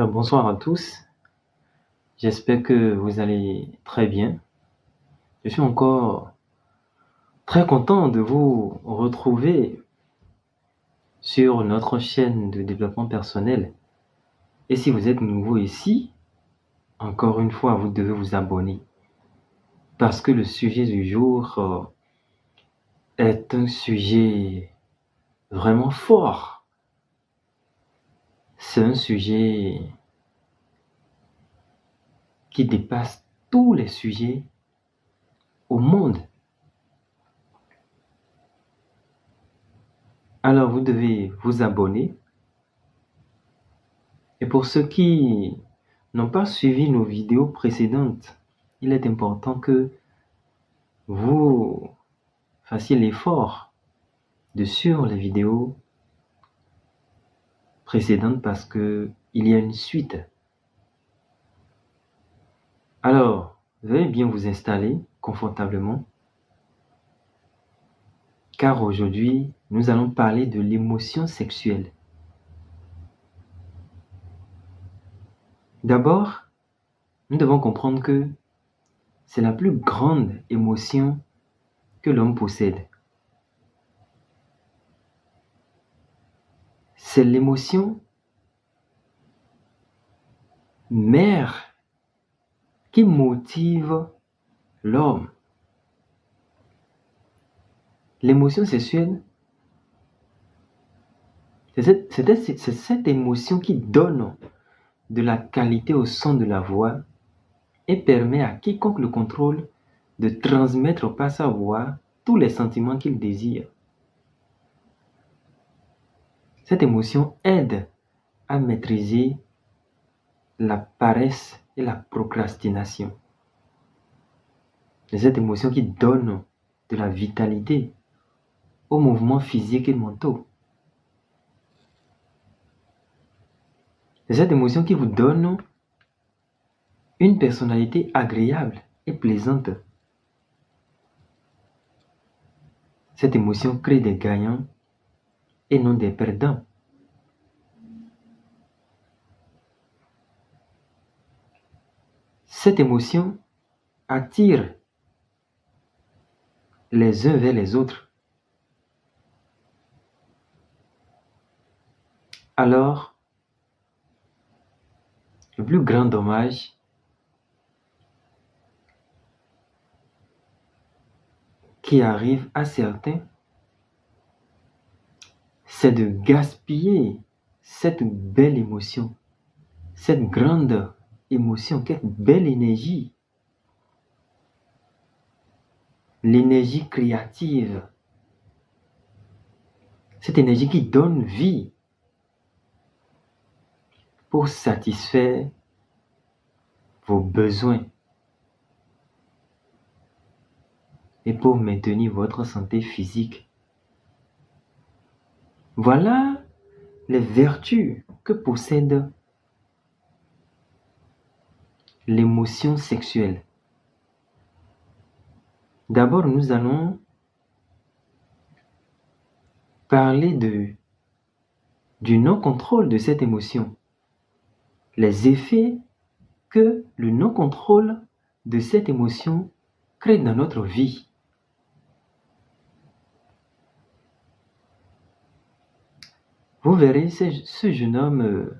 Alors bonsoir à tous, j'espère que vous allez très bien. Je suis encore très content de vous retrouver sur notre chaîne de développement personnel. Et si vous êtes nouveau ici, encore une fois, vous devez vous abonner. Parce que le sujet du jour est un sujet vraiment fort. C'est un sujet qui dépasse tous les sujets au monde. Alors vous devez vous abonner. Et pour ceux qui n'ont pas suivi nos vidéos précédentes, il est important que vous fassiez l'effort de suivre les vidéos précédentes parce que il y a une suite. Alors, veuillez bien vous installer confortablement car aujourd'hui, nous allons parler de l'émotion sexuelle. D'abord, nous devons comprendre que c'est la plus grande émotion que l'homme possède. C'est l'émotion mère qui motive l'homme. L'émotion sexuelle, c'est cette émotion qui donne de la qualité au son de la voix et permet à quiconque le contrôle de transmettre par sa voix tous les sentiments qu'il désire. Cette émotion aide à maîtriser la paresse et la procrastination. C'est cette émotion qui donne de la vitalité aux mouvements physiques et mentaux. C'est cette émotion qui vous donne une personnalité agréable et plaisante. Cette émotion crée des gagnants et non des perdants. Cette émotion attire les uns vers les autres. Alors, le plus grand dommage qui arrive à certains, c'est de gaspiller cette belle émotion, cette grande émotion, cette belle énergie, l'énergie créative, cette énergie qui donne vie pour satisfaire vos besoins et pour maintenir votre santé physique. Voilà les vertus que possède l'émotion sexuelle. D'abord, nous allons parler du non-contrôle de cette émotion. Les effets que le non-contrôle de cette émotion crée dans notre vie. Vous verrez ce jeune homme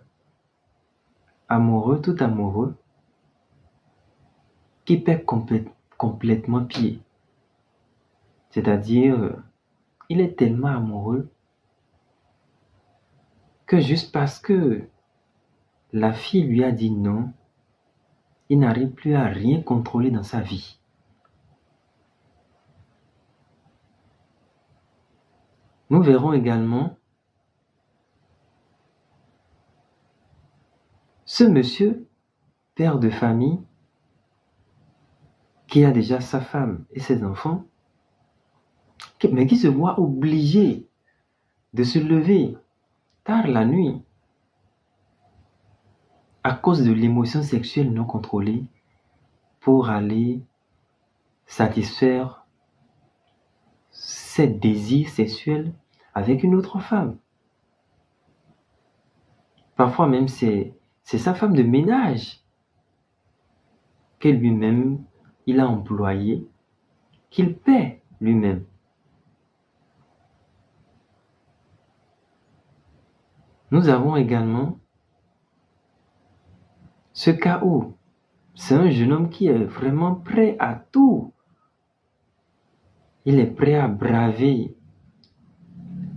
amoureux, tout amoureux, qui perd complètement pied. C'est-à-dire, il est tellement amoureux que juste parce que la fille lui a dit non, il n'arrive plus à rien contrôler dans sa vie. Nous verrons également ce monsieur, père de famille, qui a déjà sa femme et ses enfants, mais qui se voit obligé de se lever tard la nuit à cause de l'émotion sexuelle non contrôlée pour aller satisfaire ses désirs sexuels avec une autre femme. Parfois même, c'est c'est sa femme de ménage que lui-même, il a employée, qu'il paie lui-même. Nous avons également ce cas où c'est un jeune homme qui est vraiment prêt à tout. Il est prêt à braver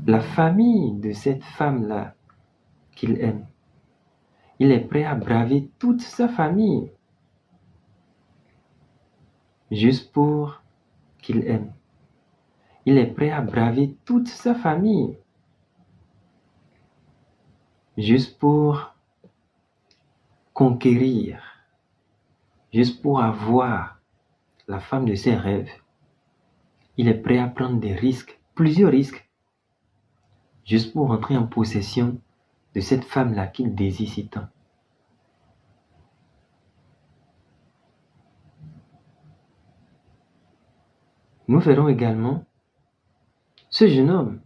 la famille de cette femme-là qu'il aime. Il est prêt à braver toute sa famille juste pour qu'il aime. Il est prêt à braver toute sa famille juste pour conquérir, juste pour avoir la femme de ses rêves. Il est prêt à prendre des risques, plusieurs risques, juste pour entrer en possession de cette femme-là qu'il désire si tant. Nous verrons également ce jeune homme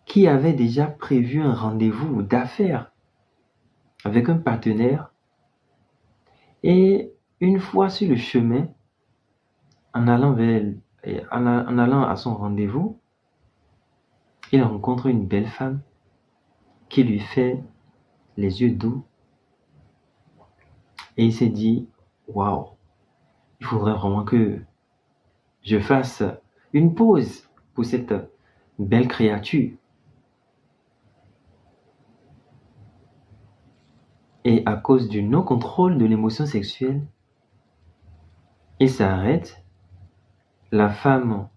qui avait déjà prévu un rendez-vous d'affaires avec un partenaire et une fois sur le chemin, en allant à son rendez-vous, il rencontre une belle femme qui lui fait les yeux doux et il s'est dit waouh, il faudrait vraiment que je fasse une pause pour cette belle créature. Et à cause du non-contrôle de l'émotion sexuelle, il s'arrête. La femme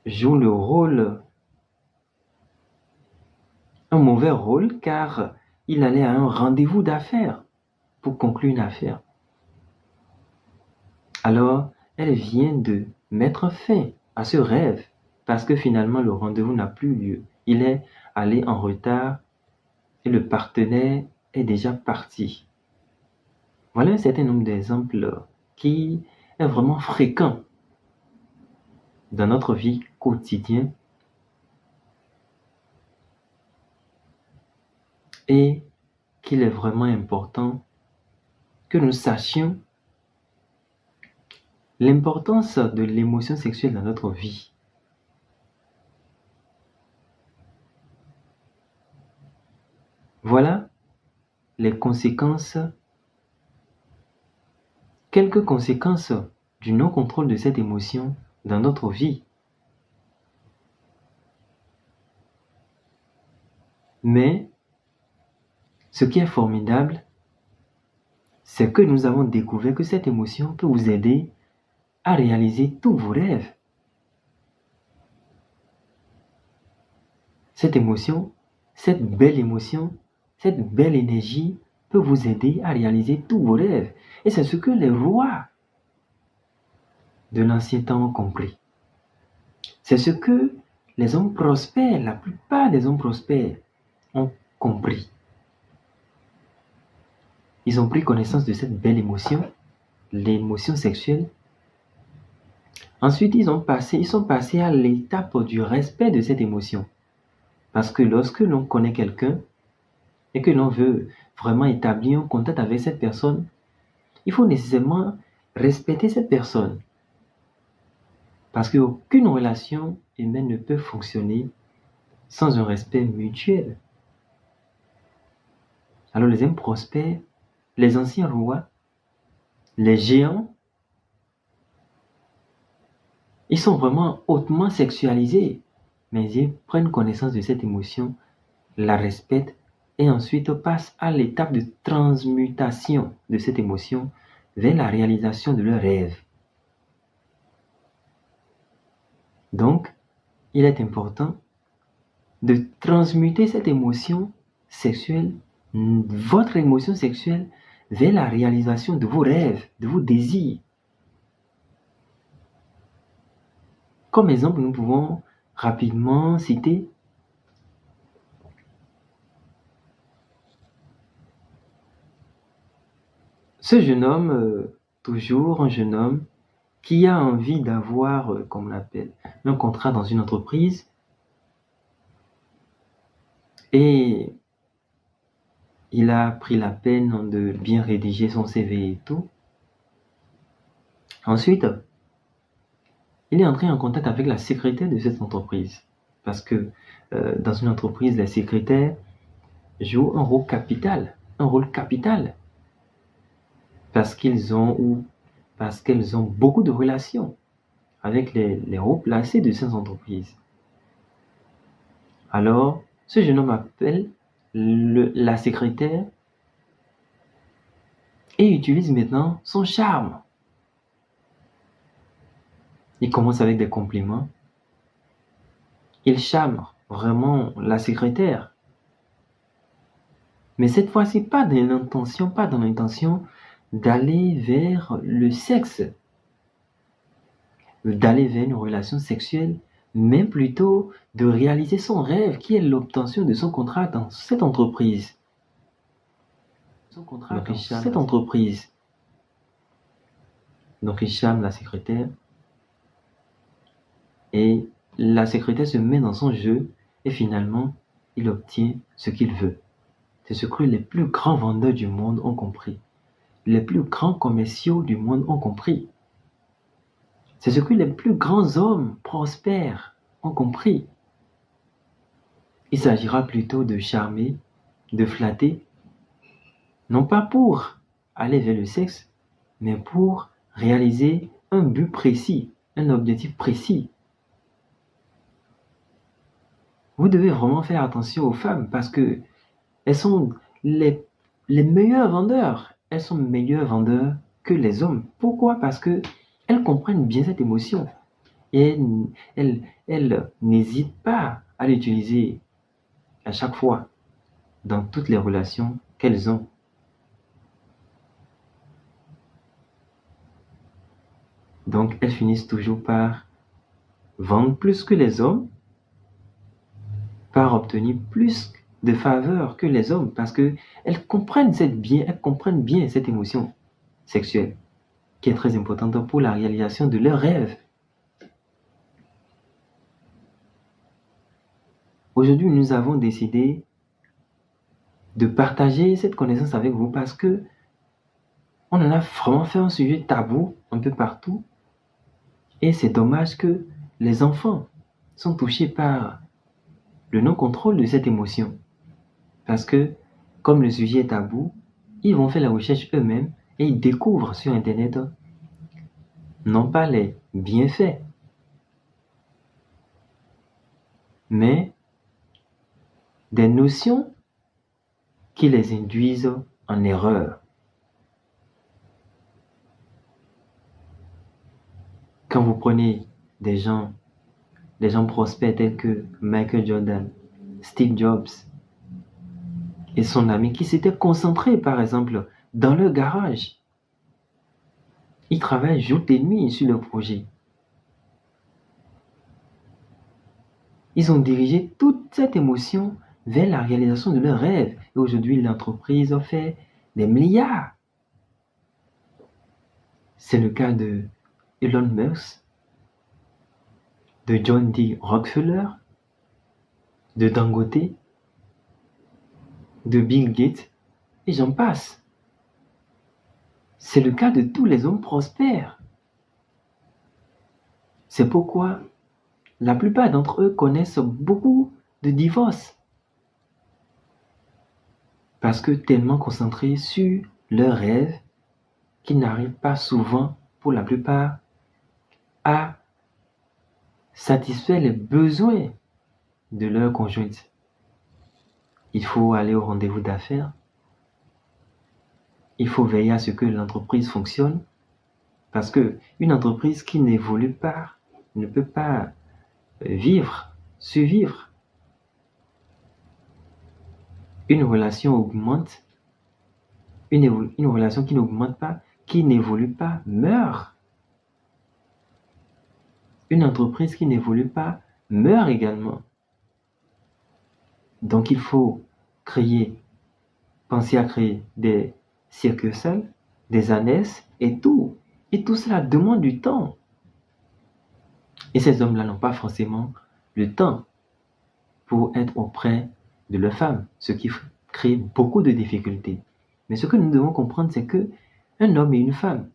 joue le rôle, un mauvais rôle, car il allait à un rendez-vous d'affaires pour conclure une affaire. Alors, elle vient de mettre fin à ce rêve parce que finalement le rendez-vous n'a plus lieu. Il est allé en retard et le partenaire est déjà parti. Voilà un certain nombre d'exemples qui est vraiment fréquent dans notre vie quotidienne et qu'il est vraiment important que nous sachions l'importance de l'émotion sexuelle dans notre vie. Voilà les conséquences, quelques conséquences du non-contrôle de cette émotion dans notre vie. Mais ce qui est formidable, c'est que nous avons découvert que cette émotion peut vous aider à réaliser tous vos rêves. Cette émotion, cette belle émotion, cette belle énergie peut vous aider à réaliser tous vos rêves. Et c'est ce que les rois de l'ancien temps ont compris. C'est ce que les hommes prospères, la plupart des hommes prospères, ont compris. Ils ont pris connaissance de cette belle émotion, l'émotion sexuelle. Ensuite, ils sont passés à l'étape du respect de cette émotion. Parce que lorsque l'on connaît quelqu'un et que l'on veut vraiment établir un contact avec cette personne, il faut nécessairement respecter cette personne. Parce qu'aucune relation humaine ne peut fonctionner sans un respect mutuel. Alors les hommes prospères, les anciens rois, les géants, ils sont vraiment hautement sexualisés, mais ils prennent connaissance de cette émotion, la respectent et ensuite passent à l'étape de transmutation de cette émotion vers la réalisation de leurs rêves. Donc, il est important de transmuter cette émotion sexuelle, votre émotion sexuelle, vers la réalisation de vos rêves, de vos désirs. Comme exemple, nous pouvons rapidement citer ce jeune homme, toujours un jeune homme, qui a envie d'avoir, comme on l'appelle, un contrat dans une entreprise. Et Il a pris la peine de bien rédiger son CV et tout. Ensuite, il est entré en contact avec la secrétaire de cette entreprise. Parce que dans une entreprise, les secrétaires jouent un rôle capital. Un rôle capital. Parce qu'ils ont ou parce qu'elles ont beaucoup de relations avec les hauts placés de ces entreprises. Alors, ce jeune homme appelle la secrétaire et utilise maintenant son charme. Il commence avec des compliments. Il charme vraiment la secrétaire. Mais cette fois-ci, pas dans l'intention d'aller vers le sexe, d'aller vers une relation sexuelle, mais plutôt de réaliser son rêve qui est l'obtention de son contrat dans cette entreprise. Donc il charme la secrétaire et la secrétaire se met dans son jeu et finalement il obtient ce qu'il veut. C'est ce que les plus grands vendeurs du monde ont compris. Les plus grands commerciaux du monde ont compris. C'est ce que les plus grands hommes prospères ont compris. Il s'agira plutôt de charmer, de flatter, non pas pour aller vers le sexe, mais pour réaliser un but précis, un objectif précis. Vous devez vraiment faire attention aux femmes parce que elles sont les meilleurs vendeurs. Elles sont meilleurs vendeurs que les hommes. Pourquoi? Parce que elles comprennent bien cette émotion et elles n'hésitent pas à l'utiliser à chaque fois dans toutes les relations qu'elles ont. Donc, elles finissent toujours par vendre plus que les hommes, par obtenir plus de faveurs que les hommes, parce que elles comprennent bien cette émotion sexuelle qui est très importante pour la réalisation de leurs rêves. Aujourd'hui, nous avons décidé de partager cette connaissance avec vous parce que on en a vraiment fait un sujet tabou un peu partout. Et c'est dommage que les enfants sont touchés par le non-contrôle de cette émotion. Parce que, comme le sujet est tabou, ils vont faire la recherche eux-mêmes et ils découvrent sur Internet non pas les bienfaits, mais des notions qui les induisent en erreur. Quand vous prenez des gens prospères tels que Michael Jordan, Steve Jobs et son ami qui s'étaient concentrés, par exemple, dans leur garage. Ils travaillent jour et nuit sur leur projet. Ils ont dirigé toute cette émotion vers la réalisation de leurs rêves. Et aujourd'hui, l'entreprise a fait des milliards. C'est le cas de Elon Musk, de John D. Rockefeller, de Dangote, de Bill Gates, et j'en passe. C'est le cas de tous les hommes prospères. C'est pourquoi la plupart d'entre eux connaissent beaucoup de divorces. Parce que tellement concentrés sur leurs rêves qu'ils n'arrivent pas souvent, pour la plupart, à satisfaire les besoins de leur conjointe. Il faut aller au rendez-vous d'affaires. Il faut veiller à ce que l'entreprise fonctionne. Parce que une entreprise qui n'évolue pas ne peut pas survivre. Une relation augmente. Une relation qui n'augmente pas, qui n'évolue pas, meurt. Une entreprise qui n'évolue pas meurt également. Donc il faut penser à créer des succursales, des annexes et tout. Et tout cela demande du temps. Et ces hommes-là n'ont pas forcément le temps pour être auprès de leurs femmes, ce qui créer beaucoup de difficultés. Mais ce que nous devons comprendre, c'est que un homme et une femme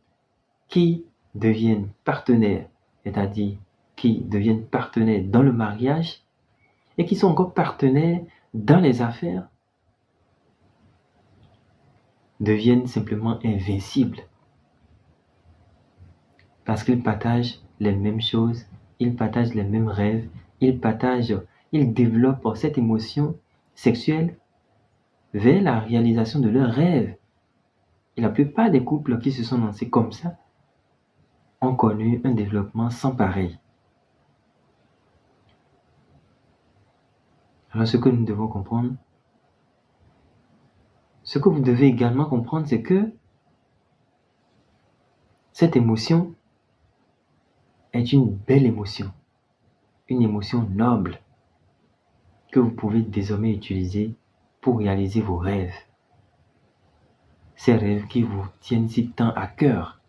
qui deviennent partenaires, c'est-à-dire qui deviennent partenaires dans le mariage et qui sont encore partenaires dans les affaires, deviennent simplement invincibles parce qu'ils partagent les mêmes choses, ils partagent les mêmes rêves, ils développent cette émotion sexuelle vers la réalisation de leurs rêves. Et la plupart des couples qui se sont lancés comme ça ont connu un développement sans pareil. Alors ce que nous devons comprendre, ce que vous devez également comprendre, c'est que cette émotion est une belle émotion, une émotion noble que vous pouvez désormais utiliser pour réaliser vos rêves. Ces rêves qui vous tiennent si tant à cœur.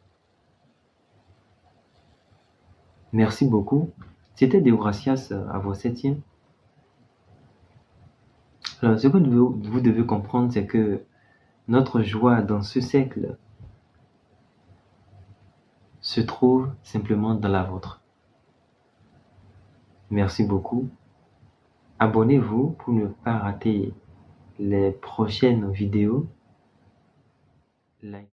Merci beaucoup. C'était Deogracias à vos 7e. Alors, ce que vous devez comprendre, c'est que notre joie dans ce siècle se trouve simplement dans la vôtre. Merci beaucoup. Abonnez-vous pour ne pas rater les prochaines vidéos. Like.